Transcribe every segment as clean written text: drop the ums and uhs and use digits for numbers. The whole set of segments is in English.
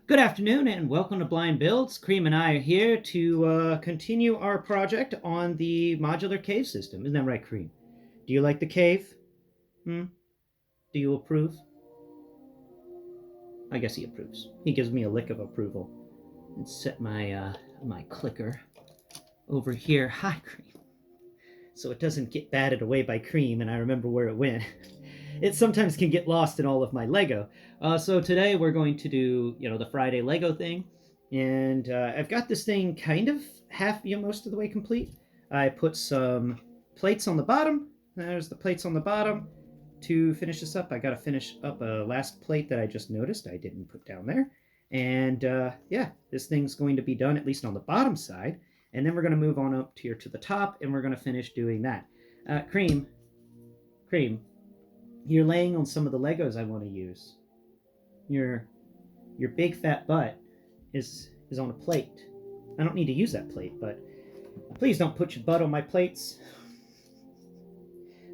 Good afternoon and welcome to Blindbuilds. Kream and I are here to continue our project on the modular cave system. Isn't that right, Kream? Do you like the cave? Hmm? Do you approve? I guess he approves. He gives me a lick of approval. Let's set my clicker over here. Hi, Kream. So it doesn't get batted away by Kream and I remember where it went. It sometimes can get lost in all of my Lego. So today we're going to do, the Friday Lego thing. And I've got this thing kind of most of the way complete. I put some plates on the bottom. There's the plates on the bottom. To finish this up, I got to finish up a last plate that I just noticed I didn't put down there. And yeah, this thing's going to be done, at least on the bottom side. And then we're going to move on up here to the top, and we're going to finish doing that. Kream, you're laying on some of the Legos I want to use. Your big fat butt is on a plate. I don't need to use that plate, but please don't put your butt on my plates.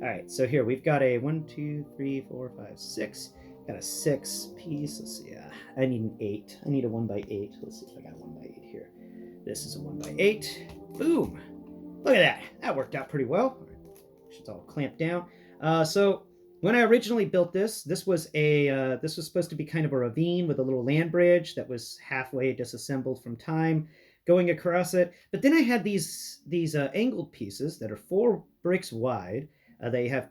All right, so here we've got a 1, 2, 3, 4, 5, 6. Got a 6 piece. Let's see. I need an 8. I need a 1 by 8. Let's see if I got a 1 by 8 here. This is a 1 by 8. Boom! Look at that. That worked out pretty well. It's all clamped down. So when I originally built this was supposed to be kind of a ravine with a little land bridge that was halfway disassembled from time going across it. But then I had these angled pieces that are 4 bricks wide. They have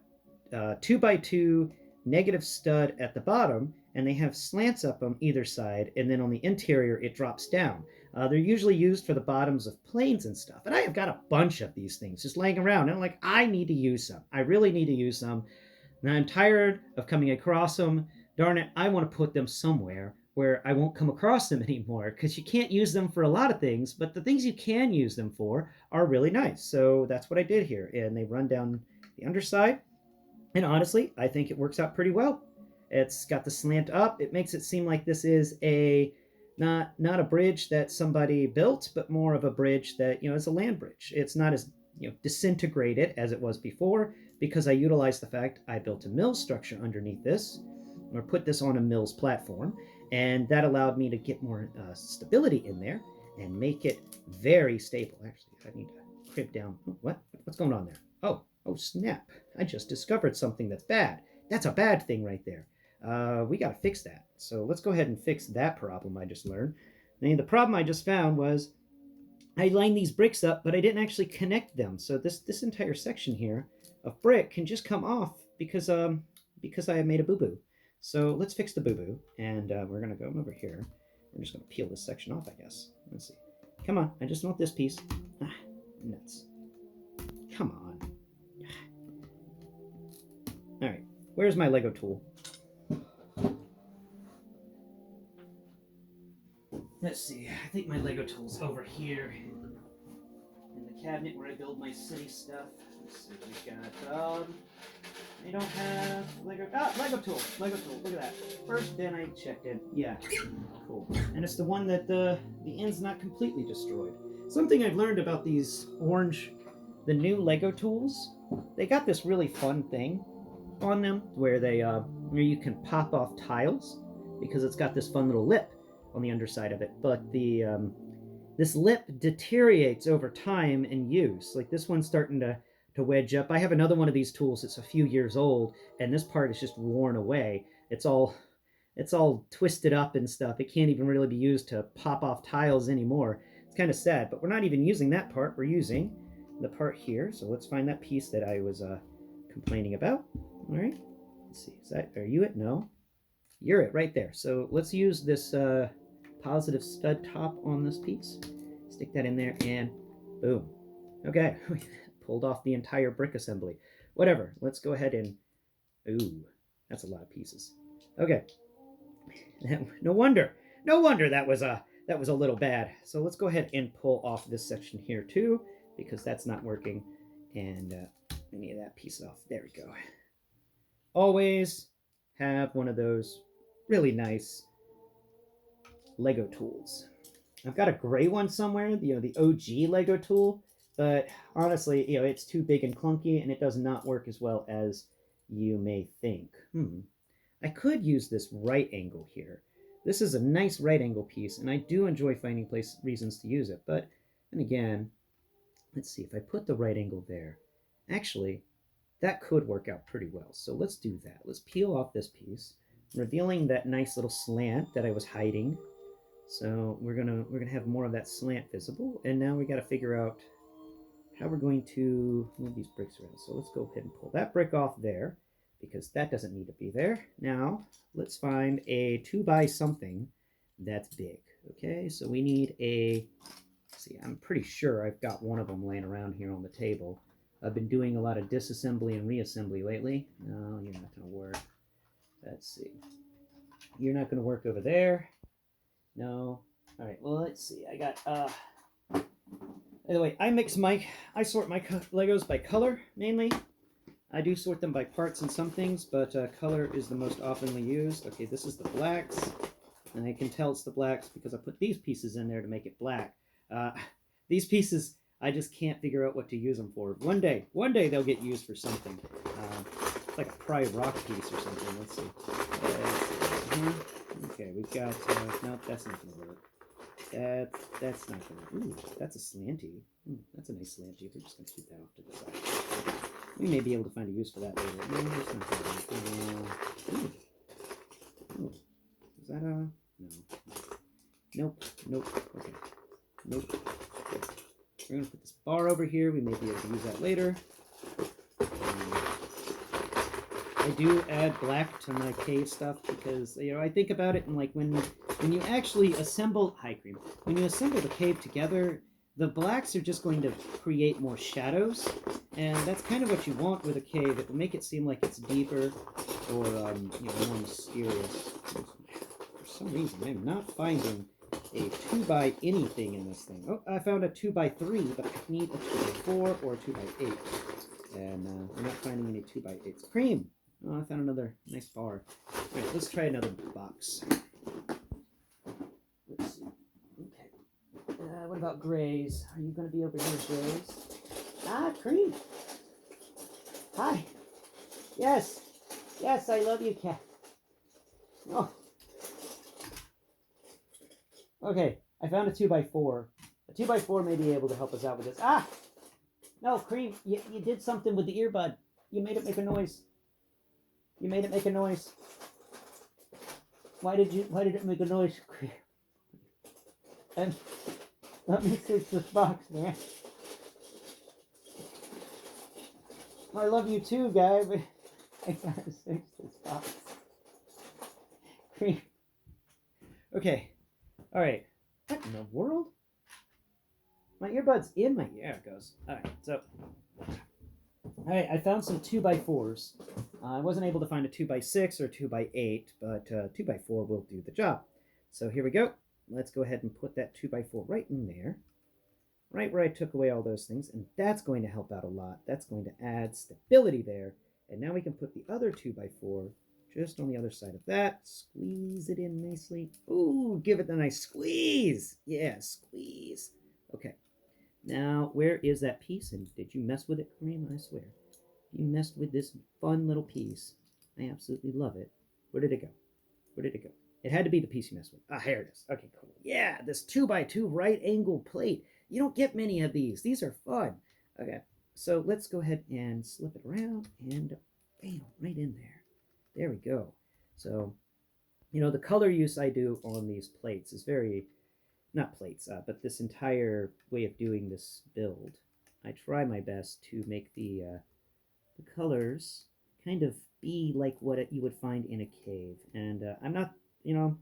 2 by 2 negative stud at the bottom, and they have slants up on either side, and then on the interior it drops down. They're usually used for the bottoms of planes and stuff. And I have got a bunch of these things just laying around, and I'm like, I need to use some. I really need to use some. And I'm tired of coming across them. Darn it, I want to put them somewhere where I won't come across them anymore, because you can't use them for a lot of things, but the things you can use them for are really nice. So that's what I did here, and they run down the underside. And honestly, I think it works out pretty well. It's got the slant up. It makes it seem like this is not a bridge that somebody built, but more of a bridge that, is a land bridge. It's not as, disintegrated as it was before, because I utilized the fact I built a mill structure underneath this, or put this on a mill's platform, and that allowed me to get more stability in there and make it very stable. Actually, I need to crib down. What's going on there? Oh, snap. I just discovered something that's bad. That's a bad thing right there. We got to fix that. So let's go ahead and fix that problem I just learned. And the problem I just found was I lined these bricks up, but I didn't actually connect them. So this entire section here of brick can just come off because I made a boo-boo. So let's fix the boo-boo, and we're going to go over here. We're just going to peel this section off, I guess. Let's see. Come on, I just want this piece. Nuts. Come on. All right, where's my Lego tool? Let's see, I think my Lego tool's over here in the cabinet where I build my city stuff. Let's see, we got, they don't have Lego tool, look at that. First bin I checked in, yeah, cool. And it's the one that the end's not completely destroyed. Something I've learned about these the new Lego tools, they got this really fun thing on them where where you can pop off tiles, because it's got this fun little lip on the underside of it, but this lip deteriorates over time in use. Like this one's starting to wedge up. I have another one of these tools. It's a few years old, and this part is just worn away. It's all twisted up and stuff. It can't even really be used to pop off tiles anymore. It's kind of sad, but we're not even using that part. We're using the part here. So let's find that piece that I was complaining about. All right. Let's see. Are you it? No. You're it right there. So let's use this positive stud top on this piece. Stick that in there and boom. Okay. Pulled off the entire brick assembly. Whatever. Let's go ahead and... Ooh, that's a lot of pieces. Okay. No wonder that was a little bad. So let's go ahead and pull off this section here too, because that's not working. And I need that piece off. There we go. Always have one of those really nice Lego tools. I've got a gray one somewhere, the OG Lego tool, but honestly, it's too big and clunky, and it does not work as well as you may think. I could use this right angle here, This is a nice right angle piece, and I do enjoy finding reasons to use it. But then again, let's see, if I put the right angle there, actually, that could work out pretty well. So let's do that. Let's peel off this piece, revealing that nice little slant that I was hiding. So we're gonna have more of that slant visible, and now we got to figure out how we're going to move these bricks around. So let's go ahead and pull that brick off there, because that doesn't need to be there. Now let's find a 2x something that's big. Okay, so we need a, see, I'm pretty sure I've got one of them laying around here on the table. I've been doing a lot of disassembly and reassembly lately. No, you're not going to work. Let's see. You're not going to work over there. No. All right, well, let's see. I got, by the way, I sort my Legos by color, mainly. I do sort them by parts and some things, but color is the most oftenly used. Okay, this is the blacks, and I can tell it's the blacks because I put these pieces in there to make it black. These pieces, I just can't figure out what to use them for. One day they'll get used for something. It's like a pry rock piece or something. Let's see. Okay, we've got, no, that's not going to work. That's not going to, ooh, that's a slanty. That's a nice slanty. We're just going to keep that off to the side. We may be able to find a use for that later. No, it's not going to work. Ooh. Is that a, no. Nope. Okay. Nope. Okay. We're going to put this bar over here. We may be able to use that later. I do add black to my cave stuff because, you know, I think about it, and like when you actually assemble, hi Kream, when you assemble the cave together, the blacks are just going to create more shadows, and that's kind of what you want with a cave. It will make it seem like it's deeper or you know, more mysterious. For some reason, I'm not finding a 2x anything in this thing. Oh, I found a 2x3, but I need a 2x4 or a 2x8. And we're not finding any 2x8s. Kream! Oh, I found another nice bar. Alright, let's try another box. Let's see. Okay. What about Grays? Are you going to be over here, Grays? Ah, Kream! Hi! Yes! Yes, I love you, cat. Oh. Okay, I found a 2x4. A 2x4 may be able to help us out with this. Ah! No, Kream, you did something with the earbud. You made it make a noise. You made it make a noise. Why did it make a noise, Kream? And let me fix this box, man. I love you too, guy, but I gotta fix this box. Kream. Okay. Alright. What in the world? My earbud's in my ear. There it goes. Alright, so. Alright, I found some 2x4s. I wasn't able to find a 2x6 or 2x8, but 2x4 will do the job. So here we go. Let's go ahead and put that 2x4 right in there. Right where I took away all those things, and that's going to help out a lot. That's going to add stability there. And now we can put the other 2x4 just on the other side of that. Squeeze it in nicely. Ooh, give it a nice squeeze. Yeah, squeeze. Okay. Now, where is that piece? And did you mess with it, Kream? I swear. You messed with this fun little piece. I absolutely love it. Where did it go? Where did it go? It had to be the piece you messed with. Ah, here it is. Okay, cool. Yeah, this 2x2 right angle plate. You don't get many of these. These are fun. Okay, so let's go ahead and slip it around and bam, right in there. There we go. So, you know, the color use I do on these plates is very, not plates, but this entire way of doing this build. I try my best to make the colors kind of be like what you would find in a cave. And I'm not, you know,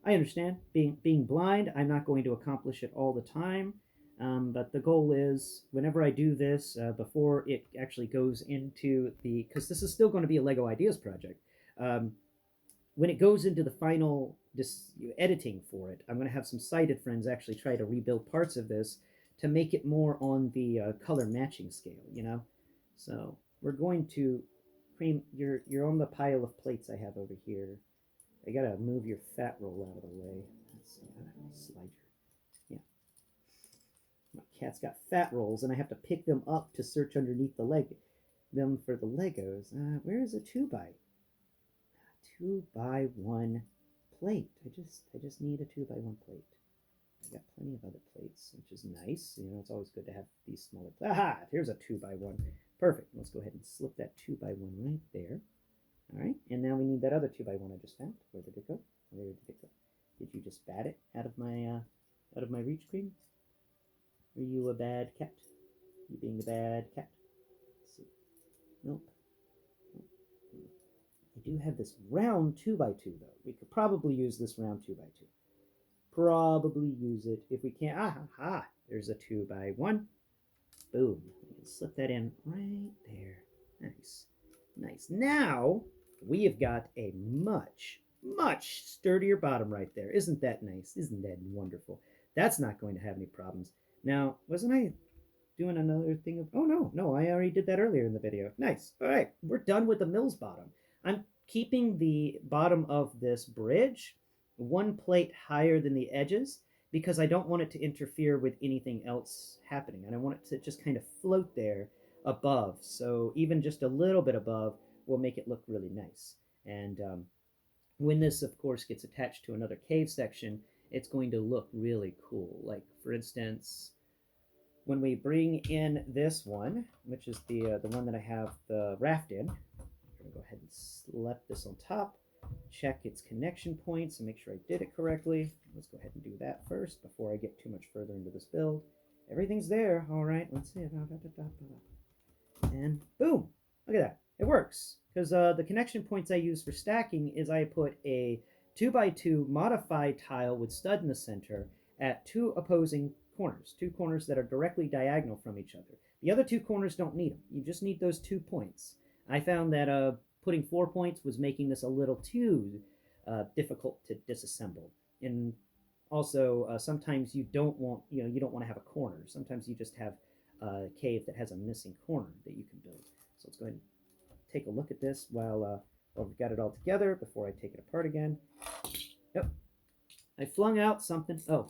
I understand being blind, I'm not going to accomplish it all the time. But the goal is, whenever I do this, before it actually goes into the, because this is still going to be a Lego Ideas project, when it goes into the final editing for it, I'm going to have some sighted friends actually try to rebuild parts of this to make it more on the color matching scale, you know? So we're going to, Kream, you're on the pile of plates I have over here. I gotta move your fat roll out of the way. Let's see, how do I slide your, yeah. My cat's got fat rolls, and I have to pick them up to search underneath them for the Legos. Where is a 2x1 plate? plate. I just need a 2x1 plate. I got plenty of other plates, which is nice. You know, it's always good to have these smaller. Aha! Here's a 2x1. Perfect. Let's go ahead and slip that 2x1 right there. All right, and now we need that other 2x1 I just found. Where did it go? Where did it go? Did you just bat it out of my reach, Kream? Are you a bad cat? You being a bad cat? Let's see. Nope. I do have this round 2x2 though. We could probably use this round 2x2. Probably use it if we can't. Ah, ha, ha. There's a 2x1. Boom. We can slip that in right there. Nice. Nice. Now we have got a much sturdier bottom right there. Isn't that nice? Isn't that wonderful? That's not going to have any problems. Now, wasn't I doing another thing? Oh, no, I already did that earlier in the video. Nice. All right, we're done with the mill's bottom. I'm keeping the bottom of this bridge one plate higher than the edges because I don't want it to interfere with anything else happening. And I want it to just kind of float there above. So even just a little bit above will make it look really nice. And when this, of course, gets attached to another cave section, it's going to look really cool. Like, for instance, when we bring in this one, which is the one that I have the raft in, I'm going to go ahead and slap this on top, check its connection points and make sure I did it correctly. Let's go ahead and do that first before I get too much further into this build. Everything's there. All right, let's see. And boom, look at that. It works because the connection points I use for stacking is I put a 2x2 modified tile with stud in the center at two opposing corners, two corners that are directly diagonal from each other. The other two corners don't need them. You just need those 2 points. I found that putting 4 points was making this a little too difficult to disassemble. And also, sometimes you don't want to have a corner. Sometimes you just have a cave that has a missing corner that you can build. So let's go ahead and take a look at this while we've got it all together before I take it apart again. Yep. I flung out something. Oh,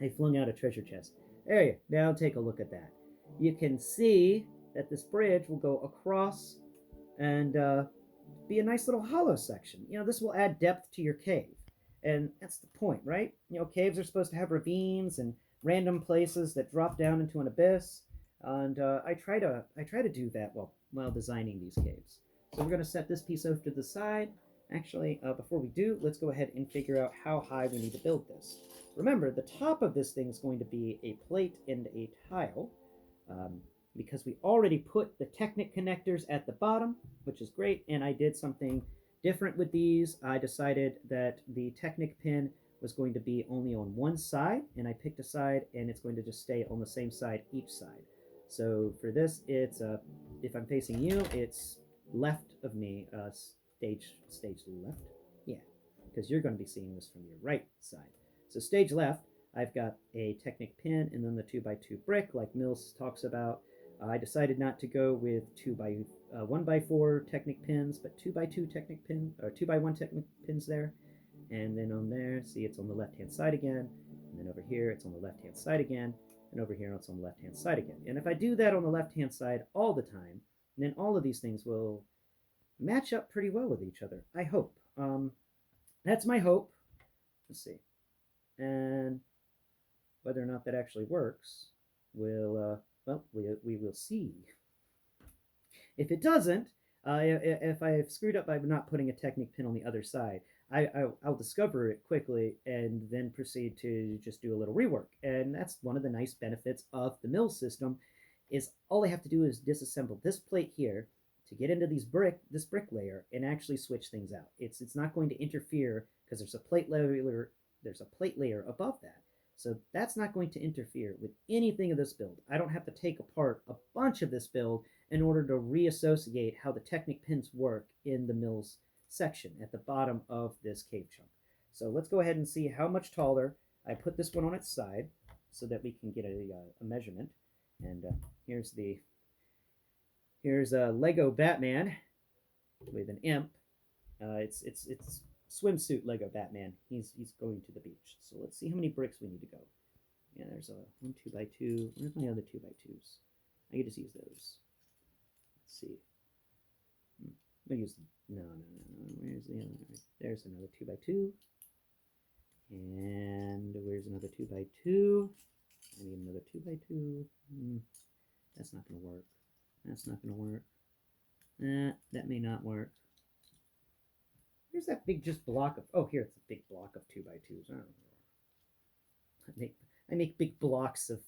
I flung out a treasure chest. There you go. Now take a look at that. You can see that this bridge will go across and be a nice little hollow section. You know, this will add depth to your cave. And that's the point, right? You know, caves are supposed to have ravines and random places that drop down into an abyss. And I try to do that while designing these caves. So we're going to set this piece over to the side. Actually, before we do, let's go ahead and figure out how high we need to build this. Remember, the top of this thing is going to be a plate and a tile, because we already put the Technic connectors at the bottom, which is great, and I did something different with these. I decided that the Technic pin was going to be only on one side, and I picked a side, and it's going to just stay on the same side each side. So for this, it's if I'm facing you, it's left of me, stage left, yeah, because you're going to be seeing this from your right side. So stage left, I've got a Technic pin and then the 2x2 brick like Mills talks about. I decided not to go with 1x4 Technic pins, but 2x2 Technic pin, or 2x1 Technic pins there. And then on there, see, it's on the left-hand side again. And then over here, it's on the left-hand side again. And over here, it's on the left-hand side again. And if I do that on the left-hand side all the time, then all of these things will match up pretty well with each other, I hope. That's my hope. Let's see. And whether or not that actually works, well, we will see. If it doesn't, if I've screwed up by not putting a Technic pin on the other side, I'll discover it quickly and then proceed to just do a little rework. And that's one of the nice benefits of the mill system, is all I have to do is disassemble this plate here to get into this brick layer and actually switch things out. It's not going to interfere because there's a plate layer above that. So that's not going to interfere with anything of this build. I don't have to take apart a bunch of this build in order to reassociate how the Technic pins work in the mills section at the bottom of this cave chunk. So let's go ahead and see how much taller. I put this one on its side so that we can get a measurement. And here's a Lego Batman with an imp. It's swimsuit Lego Batman. He's going to the beach. So let's see how many bricks we need to go. Yeah, there's a 1 2x2. Where's my other 2x2s? I could just use those. Let's see. We'll use no. Where's the other? There's another 2x2, and where's another 2x2? I need another 2x2. That's not gonna work. That's not gonna work. That may not work. Here's that big just block of. Oh, here it's a big block of 2x2s. I don't know. I make big blocks of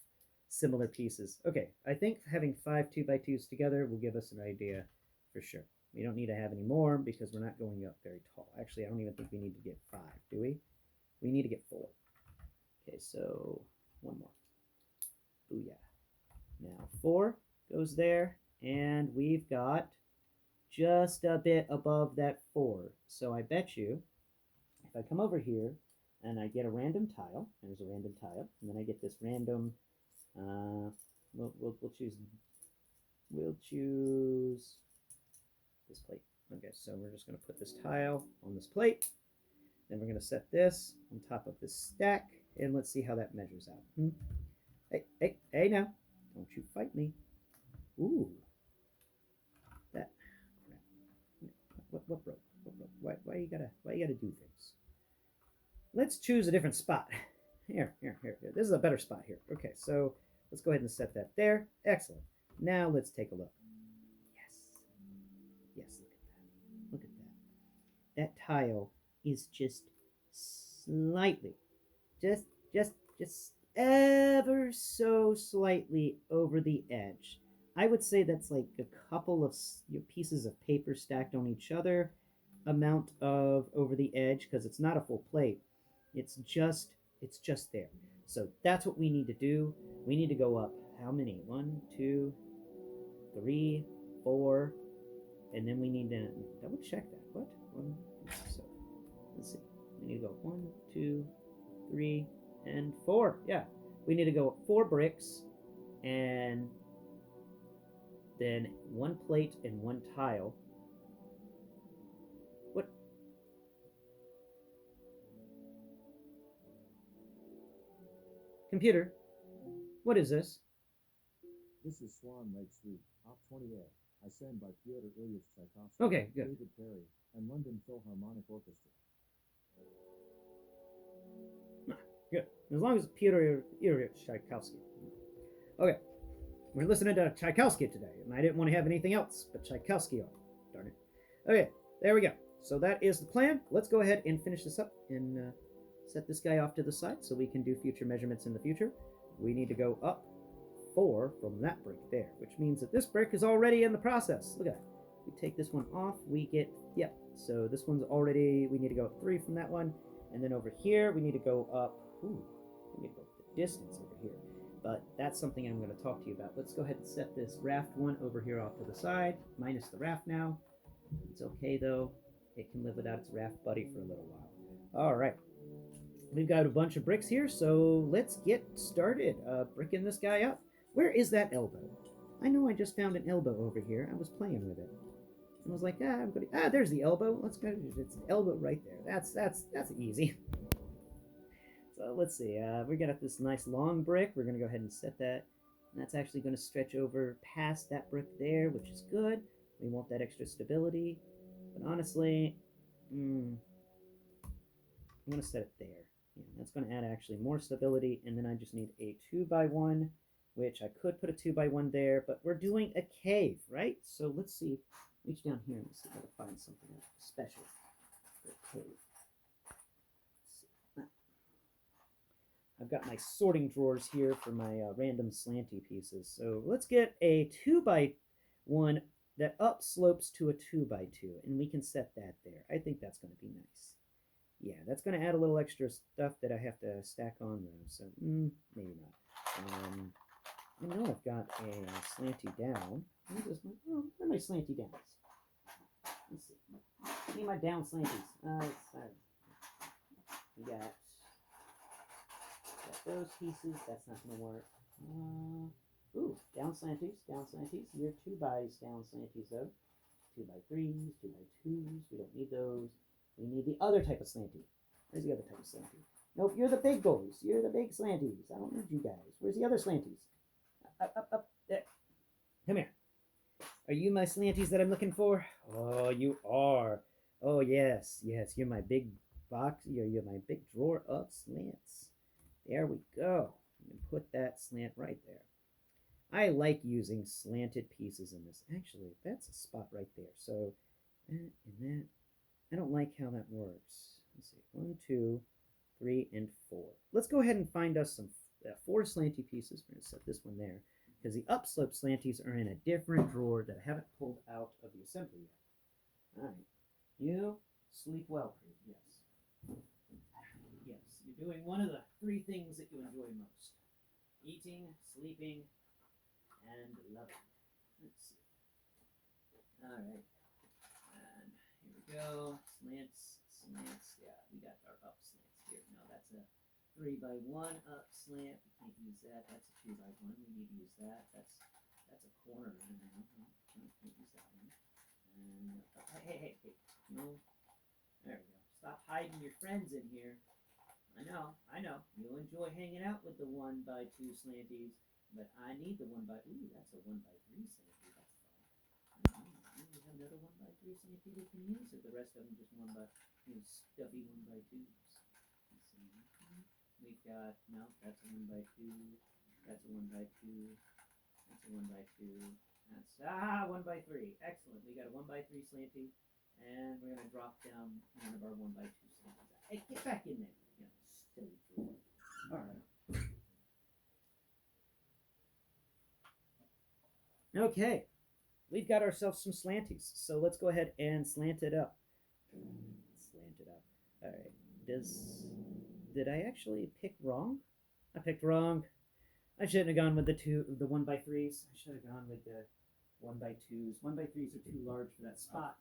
similar pieces. Okay, I think having 5 2x2s together will give us an idea for sure. We don't need to have any more because we're not going up very tall. Actually, I don't even think we need to get 5, do we? We need to get 4. Okay, so one more. Booyah. Now 4 goes there, and we've got just a bit above that 4. So I bet you if I come over here and I get a random tile, there's a random tile, and then I get this random, we'll choose this plate. Okay, so we're just going to put this tile on this plate. Then we're going to set this on top of this stack, and let's see how that measures out. Hey now, don't you fight me. Ooh, that crap. What broke? Why you gotta do things? Let's choose a different spot. Here. This is a better spot here. Okay, so let's go ahead and set that there. Excellent. Now let's take a look. Yes, look at that. That tile is just slightly, just ever so slightly over the edge. I would say that's like a couple of pieces of paper stacked on each other amount of over the edge, because it's not a full plate. It's just there. So that's what we need to do. We need to go up how many? 1, 2, 3, 4, and then we need to double check that. What? So let's see. We need to go 1, 2, 3, and 4. Yeah, we need to go up 4 bricks, and then 1 plate and 1 tile. What? Computer, what is this? This is Swan Lake Suite, Op 20A. I send by Fyodor Ilyich Tchaikovsky, Okay, good. David Perry, and London Philharmonic Orchestra. Good. As long as Fyodor Ilyich Tchaikovsky. Okay. We're listening to Tchaikovsky today, and I didn't want to have anything else but Tchaikovsky on. Darn it. Okay, there we go. So that is the plan. Let's go ahead and finish this up and set this guy off to the side so we can do future measurements in the future. We need to go up 4 from that brick there, which means that this brick is already in the process. Look at that. We take this one off, we get, yep, so this one's already, we need to go up 3 from that one, and then over here we need to go up, we need to go up the distance over here. But that's something I'm going to talk to you about. Let's go ahead and set this raft one over here off to the side, minus the raft now. It's okay though. It can live without its raft buddy for a little while. All right. We've got a bunch of bricks here, so let's get started bricking this guy up. Where is that elbow? I know I just found an elbow over here. I was playing with it. And I was like, there's the elbow. Let's go. It's an elbow right there. That's easy. So let's see, we got this nice long brick. We're going to go ahead and set that. And that's actually going to stretch over past that brick there, which is good. We want that extra stability. But honestly, I'm going to set it there. Yeah, that's going to add actually more stability. And then I just need a 2x1, which I could put a 2x1 there. But we're doing a cave, right? So let's see. Reach down here and see if I can find something special for a cave. I've got my sorting drawers here for my random slanty pieces. So let's get a 2x1 that up slopes to a 2x2, and we can set that there. I think that's going to be nice. Yeah, that's going to add a little extra stuff that I have to stack on though, so maybe not. I know I've got a slanty down. Where are my slanty downs? Let's see. I need my down slanties. We got those pieces. That's not going to work. Down slanties. You're 2x down slanties though. 2x3s, 2x2s. We don't need those. We need the other type of slanty. Where's the other type of slanty? Nope, you're the big boys. You're the big slanties. I don't need you guys. Where's the other slanties? Up. There. Come here. Are you my slanties that I'm looking for? Oh, you are. Oh, yes, yes. You're my big box. You're my big drawer of slants. There we go. And put that slant right there. I like using slanted pieces in this. Actually, that's a spot right there. So, and that. I don't like how that works. Let's see. 1, 2, 3, and 4. Let's go ahead and find us some 4 slanty pieces. We're going to set this one there because the upslope slanties are in a different drawer that I haven't pulled out of the assembly yet. All right. You sleep well, Kream. Yes. Yes. You're doing one of the 3 things that you enjoy most: eating, sleeping, and loving. Let's see. All right. And here we go. Slants, slants. Yeah, we got our up slants here. No, that's a 3x1 up slant. We can't use that. That's a 2x1. We need to use that. That's a corner. No, can't use that one. And hey. No. There we go. Stop hiding your friends in here. I know. You'll enjoy hanging out with the 1x2 slanties, but I need the 1x. Ooh, that's a 1x3 slanty. That's fun. We have another 1x3 slanty we can use, or the rest of them just stuffy 1x2s. Let's see. We've got that's a 1x2. That's a 1x2. That's a 1x2. That's 1x3. Excellent. We got a 1x3 slanty, and we're gonna drop down one of our 1x2 slanties. Hey, get back in there. Silly drawer. All right. Okay. We've got ourselves some slanties, so let's go ahead and slant it up. Slant it up. All right. Did I actually pick wrong? I picked wrong. I shouldn't have gone with the 1x3s. I should have gone with the 1x2s. 1x3s are too large for that spot.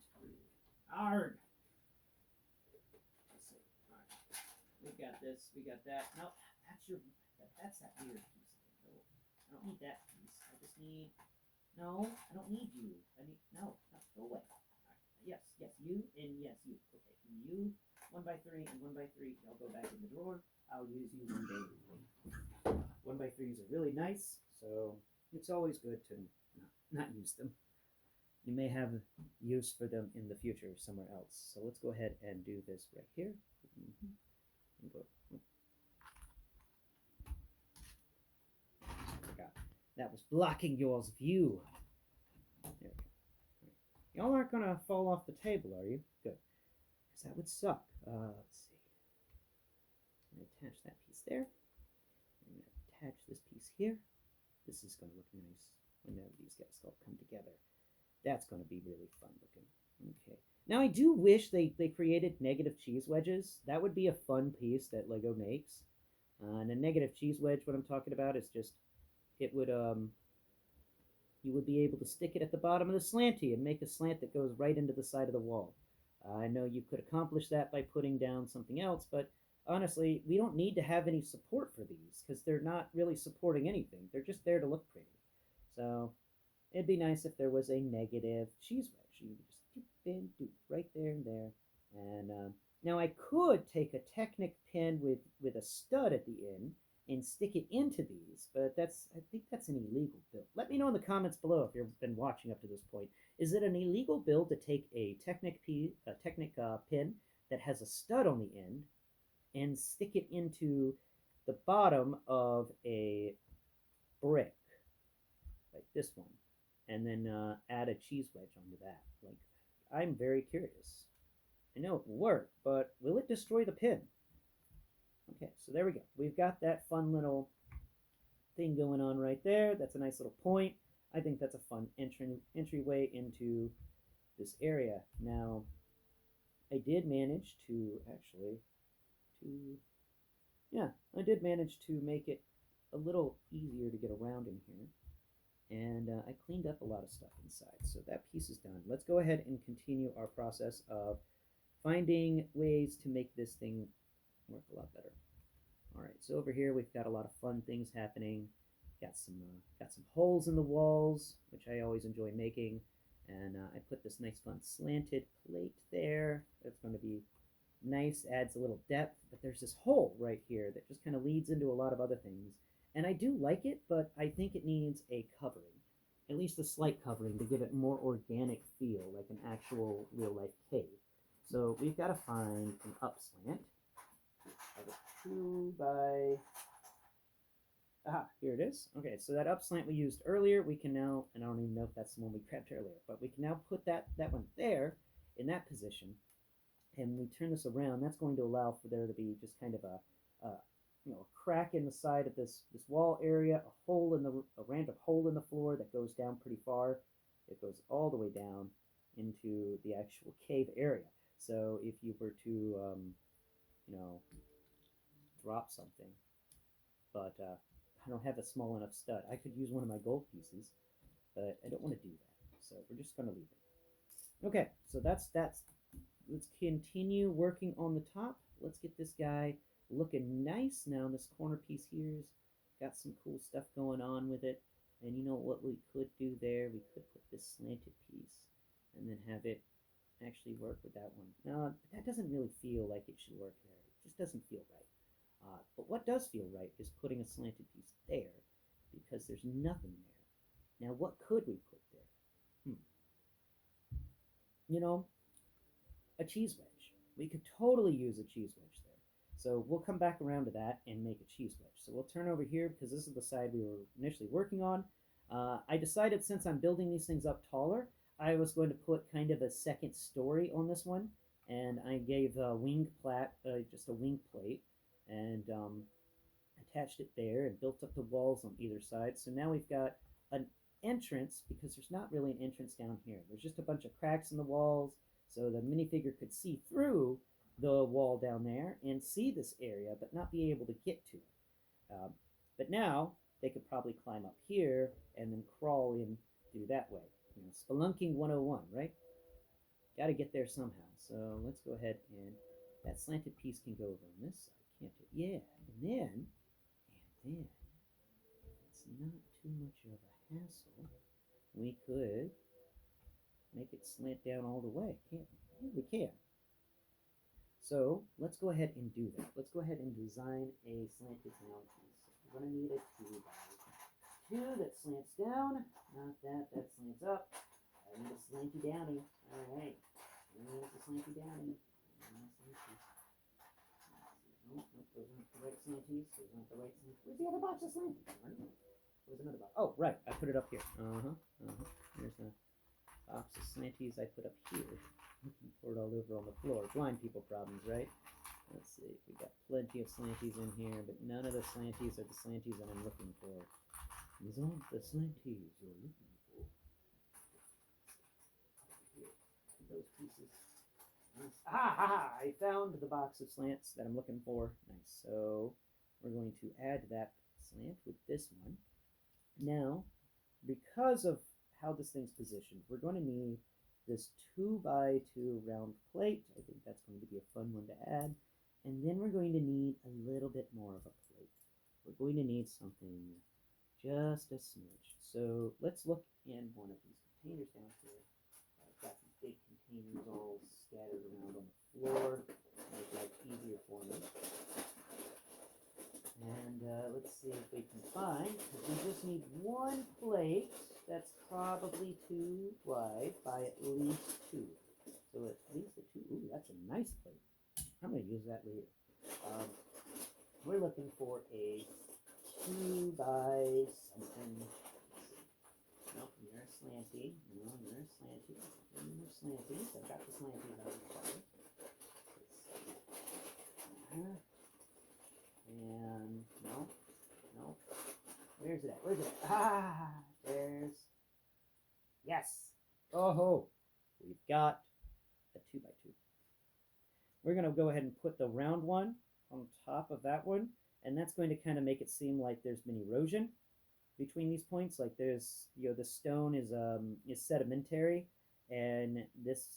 Arg. Let's see. All right. We got this. We got that. No, that's that weird piece. No, I don't need that piece. I just need. No, I don't need you. No, go away. Right. Yes, you, and yes, you. Okay, and you, 1x3 and 1x3. I'll go back in the drawer. I'll use you one day. 1x3s are really nice, so it's always good to not use them. You may have use for them in the future somewhere else. So let's go ahead and do this right here. Forgot. That was blocking y'all's view. There we go. Y'all aren't gonna fall off the table, are you? Good. Because that would suck. Let's see. I'm gonna attach that piece there. I'm gonna attach this piece here. This is gonna look nice when these guys all come together. That's gonna be really fun looking. Okay. Now I do wish they created negative cheese wedges. That would be a fun piece that Lego makes. And a negative cheese wedge, what I'm talking about is just it would you would be able to stick it at the bottom of the slanty and make a slant that goes right into the side of the wall. I know you could accomplish that by putting down something else, but honestly, we don't need to have any support for these because they're not really supporting anything. They're just there to look pretty. So it'd be nice if there was a negative cheese wedge. You just do right there and there. And now I could take a Technic pin with a stud at the end and stick it into these, but I think that's an illegal build. Let me know in the comments below if you've been watching up to this point. Is it an illegal build to take a Technic pin that has a stud on the end and stick it into the bottom of a brick like this one, and then add a cheese wedge onto that? Like, I'm very curious. I know it will work, but will it destroy the pin? Okay, so there we go. We've got that fun little thing going on right there. That's a nice little point. I think that's a fun entryway into this area. Now, I did manage to I did manage to make it a little easier to get around in here. And I cleaned up a lot of stuff inside. So that piece is done. Let's go ahead and continue our process of finding ways to make this thing work a lot better. All right, so over here we've got a lot of fun things happening. Got some holes in the walls, which I always enjoy making, and I put this nice fun slanted plate there. That's going to be nice, adds a little depth. But there's this hole right here that just kind of leads into a lot of other things, and I do like it, but I think it needs a covering. at least a slight covering to give it more organic feel, like an actual real life cave. So we've got to find an upslant of a 2 by. Aha, here it is. Okay, so that upslant we used earlier, we can now, and I don't even know if that's the one we grabbed earlier, but we can now put that one there in that position, and we turn this around. That's going to allow for there to be just kind of a a crack in the side of this wall area, a random hole in the floor that goes down pretty far. It goes all the way down into the actual cave area. So if you were to, you know, drop something, but I don't have a small enough stud. I could use one of my gold pieces, but I don't want to do that. So we're just going to leave it. Okay, so that's. Let's continue working on the top. Let's get this guy looking nice. Now this corner piece here's got some cool stuff going on with it. And you know what we could do there? We could put this slanted piece and then have it actually work with that one. No, that doesn't really feel like it should work there. It just doesn't feel right. But what does feel right is putting a slanted piece there because there's nothing there. Now, what could we put there? You know, a cheese wedge. We could totally use a cheese wedge there. So we'll come back around to that and make a cheese wedge. So we'll turn over here because this is the side we were initially working on. I decided since I'm building these things up taller, I was going to put kind of a second story on this one. And I gave a wing plat, just a wing plate, and attached it there and built up the walls on either side. So now we've got an entrance because there's not really an entrance down here. There's just a bunch of cracks in the walls so the minifigure could see through the wall down there and see this area but not be able to get to it. But now they could probably climb up here and then crawl in through that way. You know, spelunking 101, right? Got to get there somehow. So let's go ahead and that slanted piece can go over on this side, can't it? Yeah, and then, if it's not too much of a hassle, we could make it slant down all the way, can't we? Yeah, we can. So let's go ahead and do that. Let's go ahead and design a slanted down piece. We're going to need a 2 by 2 that slants down, not that, that slants up. I need a slanty downy. All right. There's a slanty downy. Nope, those aren't the right slanties. Those aren't the right slanties. Where's the other box of slanties? Where's another box? Oh, right. I put it up here. There's a box of slanties I put up here. Looking for it all over on the floor. Blind people problems, right? Let's see. We got plenty of slanties in here, but none of the slanties are the slanties that I'm looking for. These aren't the slanties you're looking for. Here. Those pieces. I found the box of slants that I'm looking for. Nice. So we're going to add that slant with this one. Now, because of how this thing's positioned, we're going to need this 2 by 2 round plate. I think that's going to be a fun one to add. And then we're going to need a little bit more of a plate. We're going to need something just a smidge. So let's look in one of these containers down here. I've got these big containers all scattered around on the floor. Make life easier for me. And let's see if we can find, because we just need one plate that's probably 2 wide by at least 2. So at least a 2. Ooh, that's a nice plate. I'm going to use that later. We're looking for a 2 by something. Nope, you're a slanty. No, you're a slanty. You're slanties. I've got the slanties on the side. And no. Where's it at? Where's it at? There's. Yes. Oh, we've got a 2 by 2. We're going to go ahead and put the round one on top of that one, and that's going to kind of make it seem like there's been erosion between these points. Like there's, the stone is sedimentary, and this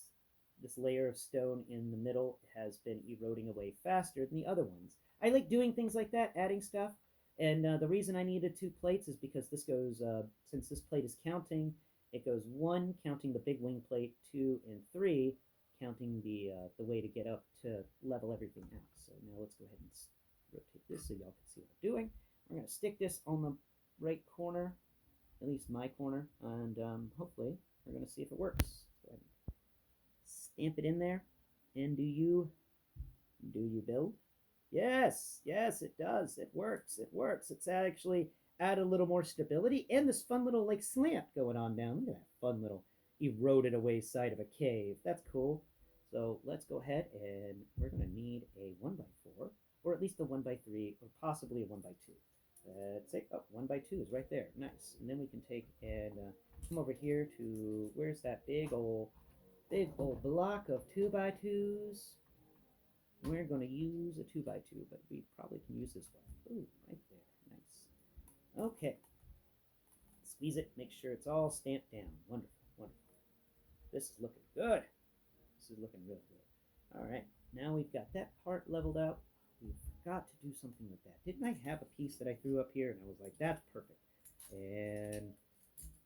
layer of stone in the middle has been eroding away faster than the other ones. I like doing things like that, adding stuff. And the reason I needed 2 plates is because this goes, since this plate is counting, it goes 1, counting the big wing plate, 2, and 3, counting the way to get up to level everything out. So now let's go ahead and rotate this so y'all can see what I'm doing. We're going to stick this on the right corner at least my corner, and hopefully we're going to see if it works. Go ahead and stamp it in there. And do you build? Yes, yes, it does. It works. It works. It's actually add a little more stability and this fun little like slant going on down. Look at that fun little eroded away side of a cave. That's cool. So let's go ahead and we're going to need a 1x4 or at least a 1x3 or possibly a 1x2. Let's say, oh, 1x2 is right there. Nice. And then we can take and come over here to, where's that big old block of 2x2s? We're going to use a 2x2, but we probably can use this one. Ooh, right there. Nice. Okay. Squeeze it. Make sure it's all stamped down. Wonderful. Wonderful. This is looking good. This is looking real good. All right. Now we've got that part leveled out. We forgot to do something with that. Didn't I have a piece that I threw up here? And I was like, that's perfect. And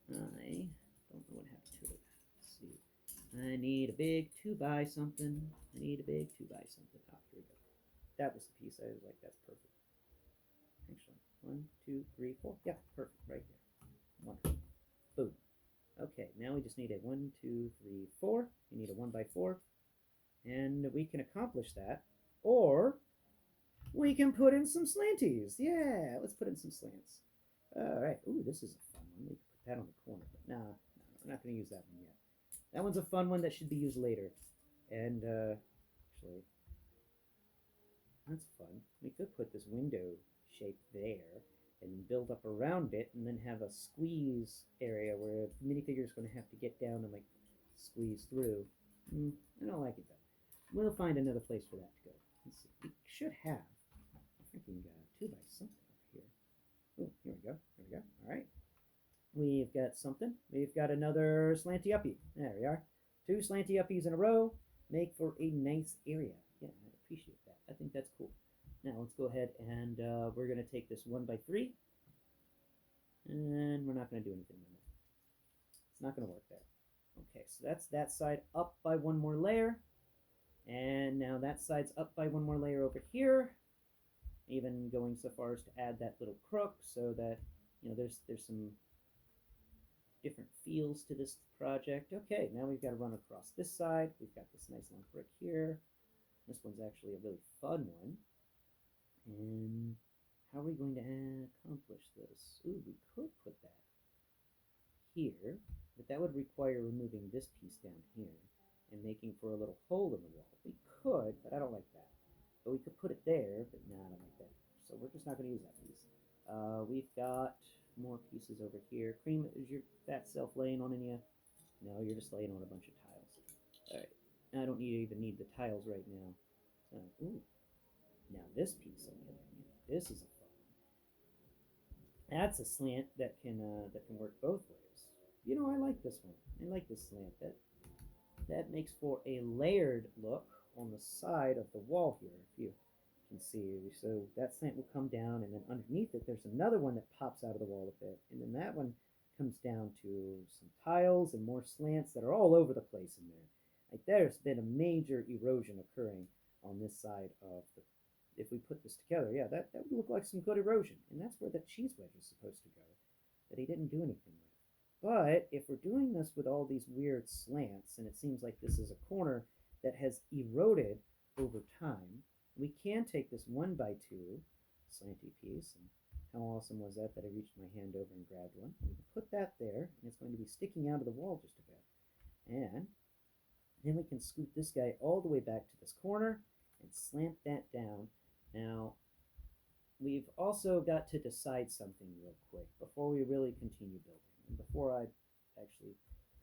I don't know what happened to it. Let's see. I need a big 2x something. I need a big 2x something. Ah, here we go. That was the piece. I was like, that's perfect. Actually, 1, 2, 3, 4. Yeah, perfect. Right there. Wonderful. Boom. Okay, now we just need a 1, 2, 3, 4. We need a 1x4. And we can accomplish that. Or we can put in some slanties. Yeah, let's put in some slants. All right. Ooh, this is a fun one. We can put that on the corner. But nah, we're not going to use that one yet. That one's a fun one that should be used later. And actually, that's fun. We could put this window shape there and build up around it and then have a squeeze area where the minifigure is going to have to get down and like squeeze through. I don't like it though. We'll find another place for that to go. Let's see. We should have a freaking 2x something over here. Oh, here we go. There we go. All right. We've got something. We've got another slanty uppie. There we are. 2 slanty uppies in a row make for a nice area. Yeah, I appreciate that. I think that's cool. Now let's go ahead and we're going to take this 1x3 and we're not going to do anything with it. It's not going to work there. Okay, so that's that side up by 1 more layer. And now that side's up by 1 more layer over here. Even going so far as to add that little crook so that, you know, there's some different feels to this project. Okay, now we've got to run across this side. We've got this nice long brick here. This one's actually a really fun one. And how are we going to accomplish this? Ooh, we could put that here, but that would require removing this piece down here and making for a little hole in the wall. We could, but I don't like that. But we could put it there, but no, I don't like that. So we're just not going to use that piece. We've got more pieces over here. Kream, is your fat self laying on any? No, you're just laying on a bunch of tiles. All right, I don't even need the tiles right now. Ooh, now this piece on the other hand, this is a fun one. That's a slant that can work both ways. You know, I like this one. I like this slant. That makes for a layered look on the side of the wall here, if you can see. So that slant will come down, and then underneath it, there's another one that pops out of the wall a bit, and then that one comes down to some tiles and more slants that are all over the place in there. Like there's been a major erosion occurring on this side of the. If we put this together, yeah, that would look like some good erosion, and that's where the cheese wedge is supposed to go, that he didn't do anything with. But if we're doing this with all these weird slants, and it seems like this is a corner that has eroded over time, we can take this 1x2 slanty piece, and how awesome was that I reached my hand over and grabbed one. We can put that there, and it's going to be sticking out of the wall just a bit. And then we can scoot this guy all the way back to this corner and slant that down. Now, we've also got to decide something real quick before we really continue building, and before I actually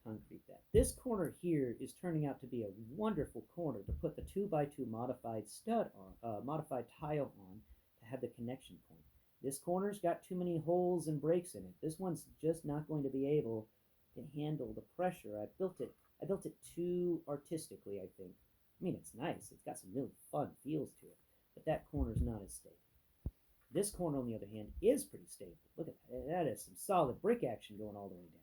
concrete that. This corner here is turning out to be a wonderful corner to put the 2x2 modified stud on, modified tile on to have the connection point. This corner's got too many holes and breaks in it. This one's just not going to be able to handle the pressure. I built it too artistically, I think. I mean, it's nice. It's got some really fun feels to it, but that corner's not as stable. This corner, on the other hand, is pretty stable. Look at that. That is some solid brick action going all the way down.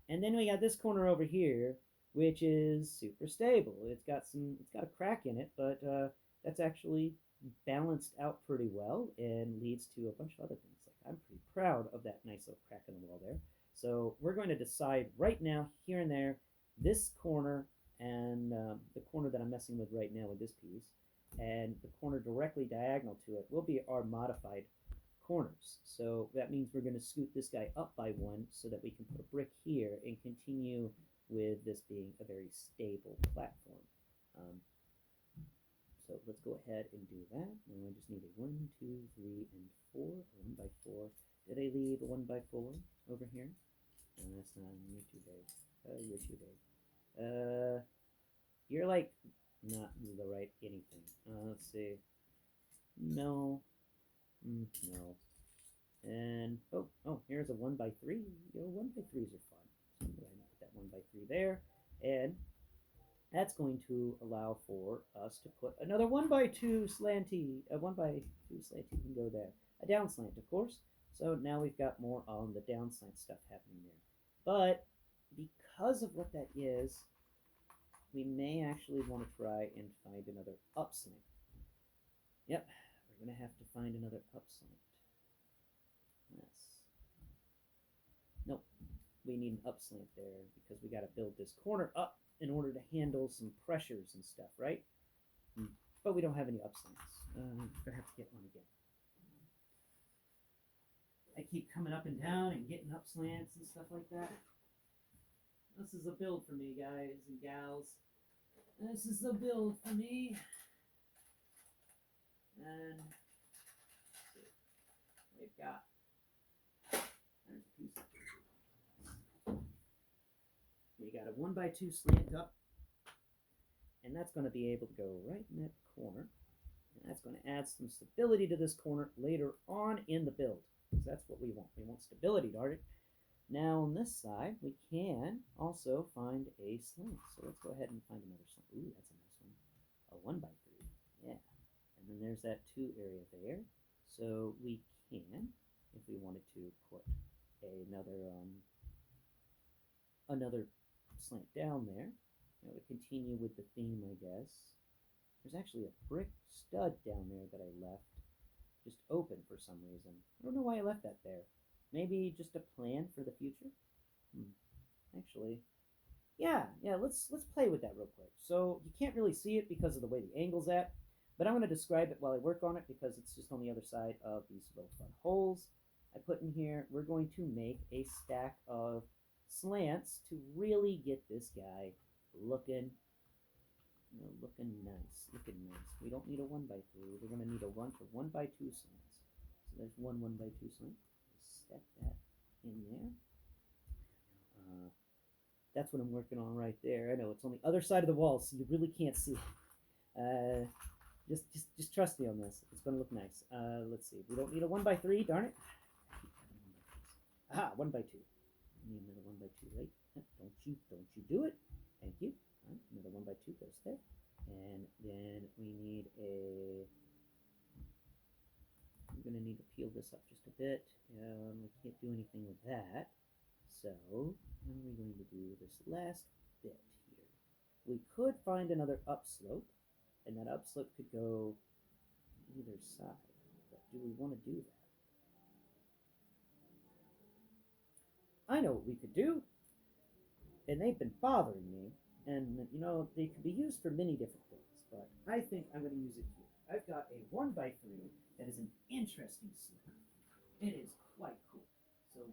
And then we got this corner over here, which is super stable. It's got a crack in it, but that's actually balanced out pretty well and leads to a bunch of other things. Like I'm pretty proud of that nice little crack in the wall there. So we're going to decide right now, here and there, this corner and the corner that I'm messing with right now with this piece, and the corner directly diagonal to it will be our modified corners. So that means we're going to scoot this guy up by one so that we can put a brick here and continue with this being a very stable platform. So let's go ahead and do that. Now I just need a 1, 2, 3, and 4. 1 by 4. Did I leave a 1 by 4 over here? No, that's not. You're too big. You're too big. You're like not the right anything. Let's see. No. No. And here's a 1 by 3. 1 by 3s are fun. So I'm going to go ahead and put that 1 by 3 there, and that's going to allow for us to put another 1 by 2 slanty. A 1 by 2 slanty can go there. A down slant, of course. So now we've got more on the down slant stuff happening there. But because of what that is, we may actually want to try and find another up slant. Yep, we're going to have to find another up slant. Yes. Nope, we need an up slant there because we got to build this corner up in order to handle some pressures and stuff, right? But we don't have any up slants. I'm going to have to get one again. I keep coming up and down and getting up slants and stuff like that. This is a build for me, guys and gals. This is the build for me. And we've got, there's a piece of, we got a 1 by 2 slant up, and that's going to be able to go right in that corner. And that's going to add some stability to this corner later on in the build, because that's what we want. We want stability, darn it. Now on this side, we can also find a slant. So let's go ahead and find another slant. Ooh, that's a nice one. A 1 by 3, yeah. And then there's that 2 area there. So we can, if we wanted to, put another slant down there. That would continue with the theme, I guess. There's actually a brick stud down there that I left just open for some reason. I don't know why I left that there. Maybe just a plan for the future? Actually, yeah, let's play with that real quick. So you can't really see it because of the way the angle's at, but I'm going to describe it while I work on it because it's just on the other side of these little fun holes I put in here. We're going to make a stack of slants to really get this guy looking nice. We don't need a 1 by 3. We're going to need a 1 by 2 slants. So there's 1 by 2 slant. Step that in there. That's what I'm working on right there. I know it's on the other side of the wall, so you really can't see it. Just trust me on this. It's going to look nice. Let's see. We don't need a 1 by 3. Darn it. Aha, 1 by 2. We need another 1 by 2, right? Don't you do it. Thank you. All right, another 1 by 2 goes there. And then we need I'm going to need to peel this up just a bit. We can't do anything with that. So, how are we going to do this last bit here? We could find another upslope, and that upslope could go either side. But do we want to do that? I know what we could do, and they've been bothering me. And, they could be used for many different things, but I think I'm going to use it here. I've got a 1 by 3 that is an interesting slip. It is quite cool.